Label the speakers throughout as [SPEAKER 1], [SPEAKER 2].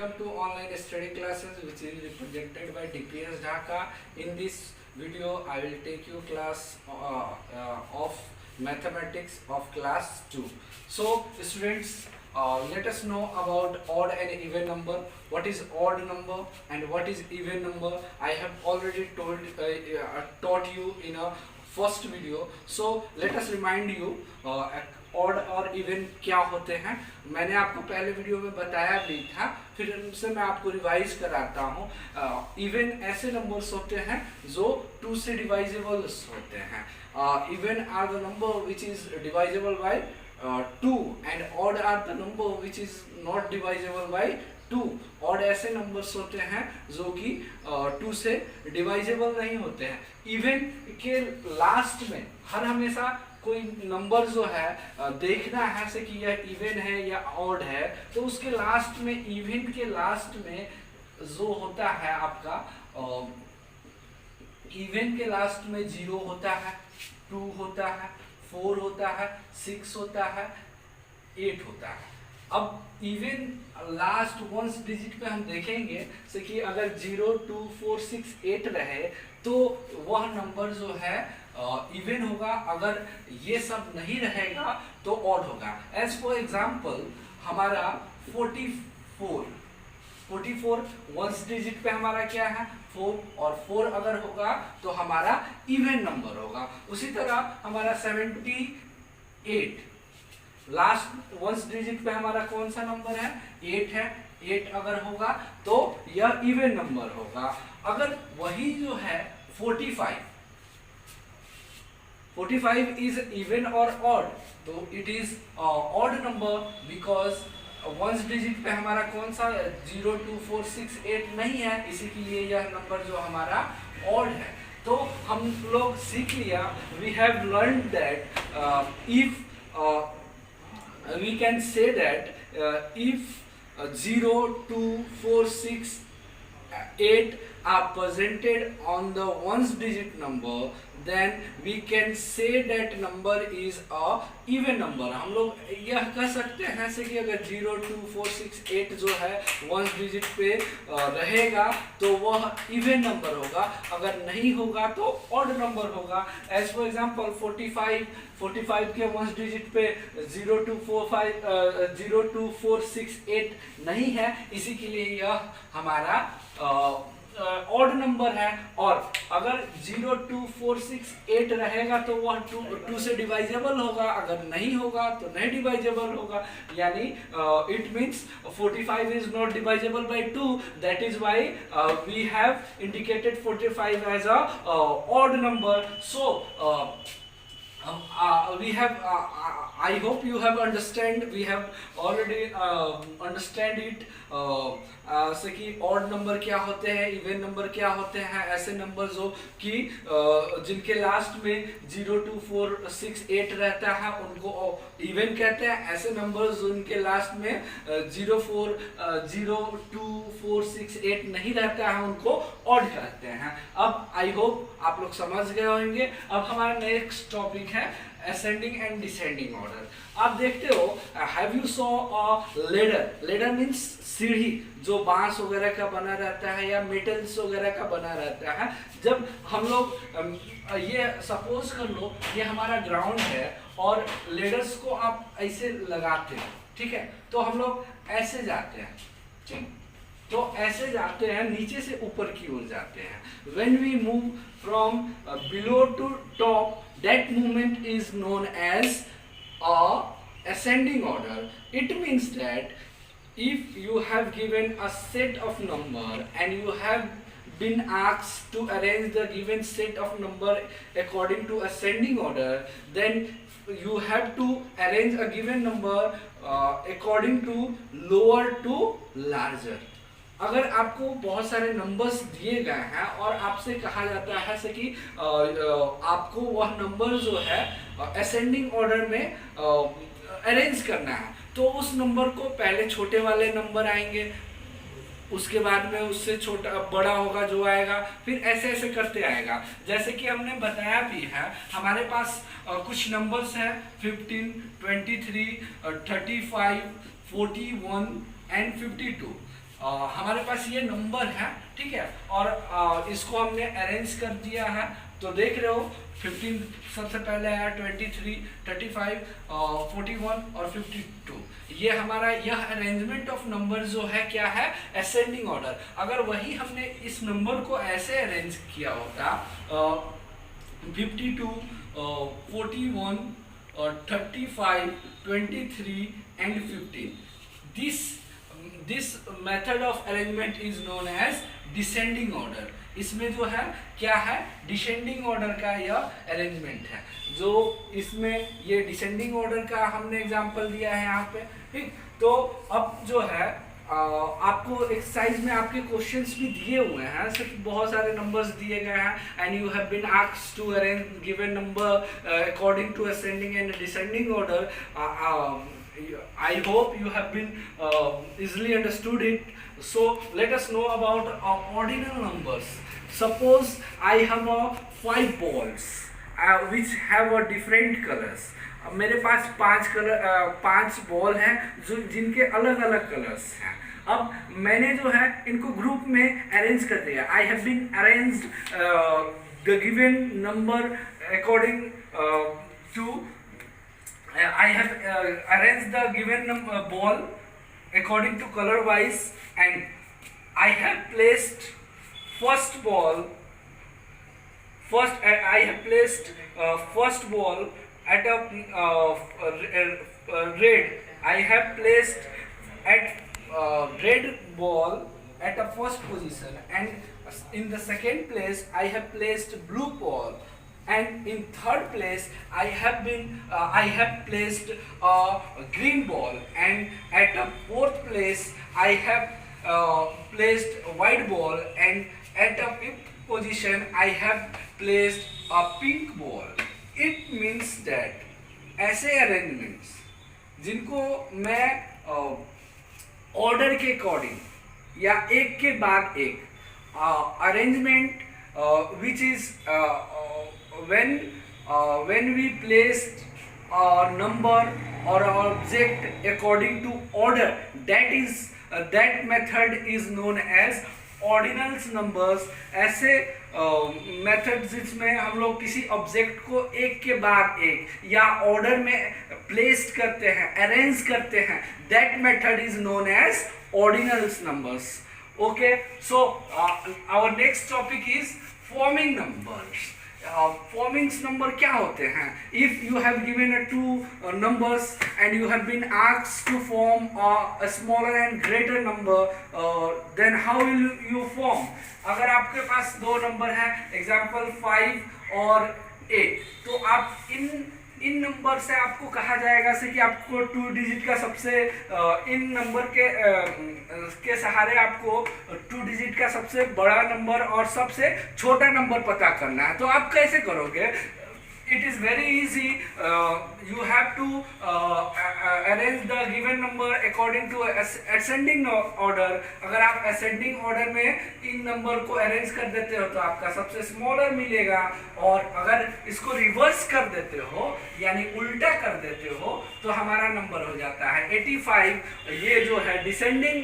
[SPEAKER 1] welcome to online study classes which is represented by DPS Dhaka. In this video I will take you class of mathematics of class 2. So students, let us know about odd and even number. What is odd number and what is even number? I have already taught you in a first video. So let us remind you odd और even क्या होते हैं. मैंने आपको पहले video में बताया भी था, फिर उनसे मैं आपको रिवाइज कराता हूँ. इवन ऐसे नंबर्स होते हैं जो 2 से डिवाइजेबल्स होते हैं. Even are the number which is divisible by 2 and odd are the number which is not divisible by 2. Odd ऐसे नंबर्स होते हैं जो कि 2 से डिवाइजेबल नहीं होते हैं. इवन के लास्ट में हर हमेशा कोई नंबर जो है देखना है से कि यह इवन है या ऑड है, तो उसके लास्ट में, इवन के लास्ट में जो होता है आपका, इवन के लास्ट में 0 होता है, 2 होता है, 4 होता है, 6 होता है, 8 होता है. अब इवन लास्ट 1 डिजिट पे हम देखेंगे से कि अगर 0, 2, 4, 6, 8 रहे तो वह नंबर जो है इवन होगा. अगर ये सब नहीं रहेगा तो ऑड होगा. एज फॉर एग्जाम्पल हमारा 44 1 डिजिट पे हमारा क्या है 4, और 4 अगर होगा तो हमारा इवन नंबर होगा. उसी तरह हमारा 78 लास्ट 1 डिजिट पे हमारा कौन सा नंबर है 8 है. 8 अगर होगा तो यह इवन नंबर होगा. अगर वही जो है 45 is even or odd, तो it is odd number because 1 digit पे हमारा कौन सा 0, 2, 4, 6, 8 नहीं है, इसी के लिए यह नंबर जो हमारा odd है. तो हम लोग सीख लिया, we have learned that if we can say that if 0, 2, 4, 6, 8 are presented on the 1 digit number, then we can say that number is a even number. हम लोग यह कह सकते हैं से कि अगर 0, 2, 4, 6, 8 जो है 1 डिजिट पे रहेगा तो वह इवन नंबर होगा. अगर नहीं होगा तो ऑड नंबर होगा. एज फॉर एग्जांपल 45 के 1 डिजिट पे 0, 2, 4, 6, 8 नहीं है, इसी के लिए यह हमारा ऑड नंबर है. और अगर 0, 2, 4, 6, 8 रहेगा तो वह 2 से डिवाइजेबल होगा. अगर नहीं होगा तो नहीं डिवाइजेबल होगा. यानी it means 45 is not divisible by 2. That is why we have indicated 45 as a odd number. So we have I hope you have we have already understand it से कि ऑड नंबर क्या होते हैं, even number क्या होते हैं. ऐसे number जो कि जिनके लास्ट में 0, 2, 4, 6, 8 रहता है उनको इवन कहते हैं. ऐसे नंबर जो इनके लास्ट में 0, 2, 4, 6, 8 नहीं रहता है उनको ऑड कहते हैं. अब आई होप आप लोग समझ गए होंगे. अब हमारा नेक्स्ट टॉपिक है ascending and descending order. आप देखते हो, have you saw a ladder? ladder means सीढ़ी जो बांस वगैरह का बना रहता है या मेटल्स वगैरह का बना रहता है. जब हम लोग ये सपोज कर लो ये हमारा ग्राउंड है और लेडर्स को आप ऐसे लगाते हो, ठीक है, तो हम लोग ऐसे जाते हैं, ठीक, तो ऐसे जाते हैं, नीचे से ऊपर की ओर जाते हैं. When we move from below to top, that movement is known as a ascending order. It means that if you have given a set of number and you have been asked to arrange the given set of number according to ascending order, then you have to arrange a given number according to lower to larger. अगर आपको बहुत सारे numbers दिए गए हैं और आपसे कहा जाता है से कि आपको वह नंबर जो है असेंडिंग ऑर्डर में अरेंज करना है, तो उस नंबर को पहले छोटे वाले नंबर आएंगे, उसके बाद में उससे छोटा बड़ा होगा जो आएगा, फिर ऐसे ऐसे करते आएगा. जैसे कि हमने बताया भी है, हमारे पास कुछ नंबर्स हैं 15, 23, 35, 41 एंड 52. हमारे पास ये नंबर है, ठीक है, और इसको हमने अरेंज कर दिया है। तो देख रहे हो 15 सबसे पहले है, 23, 35, 41 और 52। ये हमारा यह अरेंजमेंट ऑफ नंबर जो है क्या है, असेंडिंग ऑर्डर। अगर वही हमने इस नंबर को ऐसे अरेंज किया होता 52, 41, 35, 23 and 15, this method of arrangement is known as descending order. इसमें जो है क्या है, डिसेंडिंग ऑर्डर का यह अरेंजमेंट है। जो इसमें ये डिसेंडिंग ऑर्डर का हमने एग्जांपल दिया है यहाँ पे, ठीक। तो अब जो है आपको एक्सरसाइज में आपके क्वेश्चंस भी दिए हुए हैं, सिर्फ बहुत सारे नंबर्स दिए गए हैं, and you have been asked to arrange given number according to ascending and descending order. I hope you have been easily understood it. So let us know about ordinal numbers. Suppose I have 5 balls which have different colors. मेरे पास 5 ball हैं जो जिनके अलग अलग colours हैं। अब मैंने जो है इनको ग्रुप में अरेंज कर दिया। I have been arranged the given number according to I have arranged the given ball according to color wise, and I have placed first ball. I have placed first ball at a red. I have placed at red ball at a first position, and in the second place I have placed blue ball. And in third place I have placed a green ball, and at the fourth place I have placed a white ball, and at the fifth position I have placed a pink ball. It means that ऐसे arrangements जिनको मैं order के according या एक के बाद एक arrangement which is when we placed a number or an object according to order, that method is known as ordinals numbers. ऐसे मेथड जिसमें हम लोग किसी ऑब्जेक्ट को एक के बाद एक या ऑर्डर में प्लेस करते हैं, अरेंज करते हैं, that method is known as ordinals numbers. Okay, so our next topic is forming numbers. Forming number क्या होते हैं? If you have given two numbers and you have been asked to form a smaller and greater number, then how will you form? अगर आपके पास दो number है, example 5 और 8, तो आप इन नंबर से आपको कहा जाएगा से कि आपको 2 डिजिट का सबसे इन नंबर के सहारे आपको 2 डिजिट का सबसे बड़ा नंबर और सबसे छोटा नंबर पता करना है। तो आप कैसे करोगे? It is very easy. You have to arrange the given number according to ascending order. अगर आप ascending order में इन नंबर को अरेंज कर देते हो तो आपका सबसे स्मॉलर मिलेगा, और अगर इसको रिवर्स कर देते हो यानी उल्टा कर देते हो तो हमारा नंबर हो जाता है 85। ये जो है डिसेंडिंग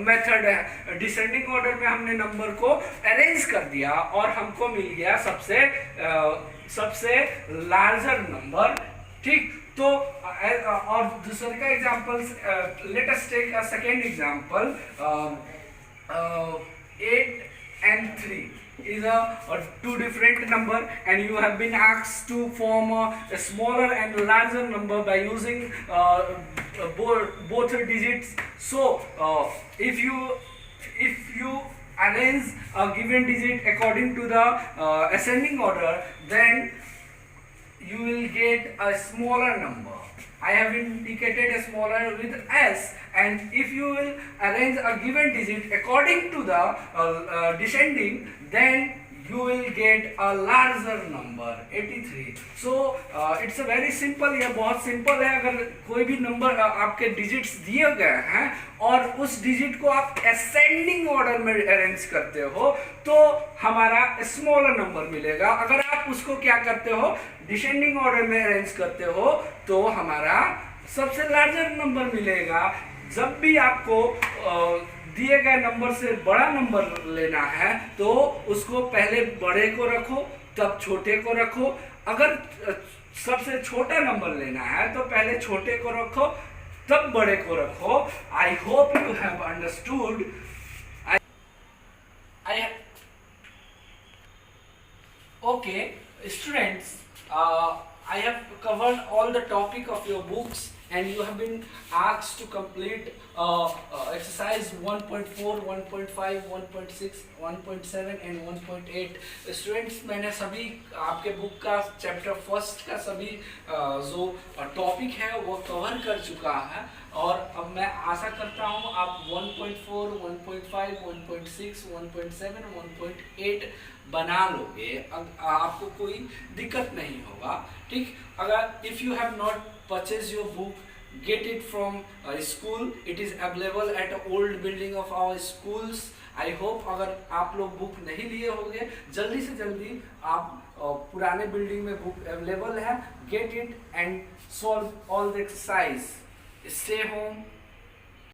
[SPEAKER 1] मेथड है। डिसेंडिंग ऑर्डर में हमने नंबर को अरेंज कर दिया और हमको मिल गया सबसे लार्जर नंबर, ठीक। तो और दूसरे का example, let us take a second example. 8 and 3 is a two different number, and you have been asked to form a smaller and larger number by using both digits. So if you arrange a given digit according to the ascending order, then you will get a smaller number. I have indicated a smaller with S, and if you will arrange a given digit according to the descending, then you will get a larger number 83. So it's a very simple, यह बहुत simple है। अगर कोई भी number आपके digits दिए गए हैं और उस डिजिट को आप असेंडिंग ऑर्डर में अरेंज करते हो तो हमारा स्मॉलर नंबर मिलेगा। अगर आप उसको क्या करते हो, डिसेंडिंग ऑर्डर में अरेंज करते हो तो हमारा सबसे लार्जर नंबर मिलेगा। जब भी आपको दिए गए नंबर से बड़ा नंबर लेना है तो उसको पहले बड़े को रखो तब छोटे को रखो। अगर सबसे छोटा नंबर लेना है तो पहले छोटे को रखो तब बड़े को रखो। I hope you have understood. I Okay, students, I have covered all the topic of your books and you have been asked to complete exercise 1.4, 1.5, 1.6, 1.7 and 1.8। Students, मैंने सभी आपके बुक का चैप्टर फर्स्ट का सभी जो टॉपिक है वो cover कर चुका है और अब मैं आशा करता हूँ आप 1.4, 1.5, 1.6, 1.7, 1.8 बना लोगे, आपको कोई दिक्कत नहीं होगा। ठीक, अगर if you have not purchase your book, get it from school, it is available at old building of our schools। I hope अगर आप लोग बुक नहीं लिए होंगे जल्दी से जल्दी आप पुराने बिल्डिंग में बुक अवेलेबल है, get it and solve all the exercise। Stay home,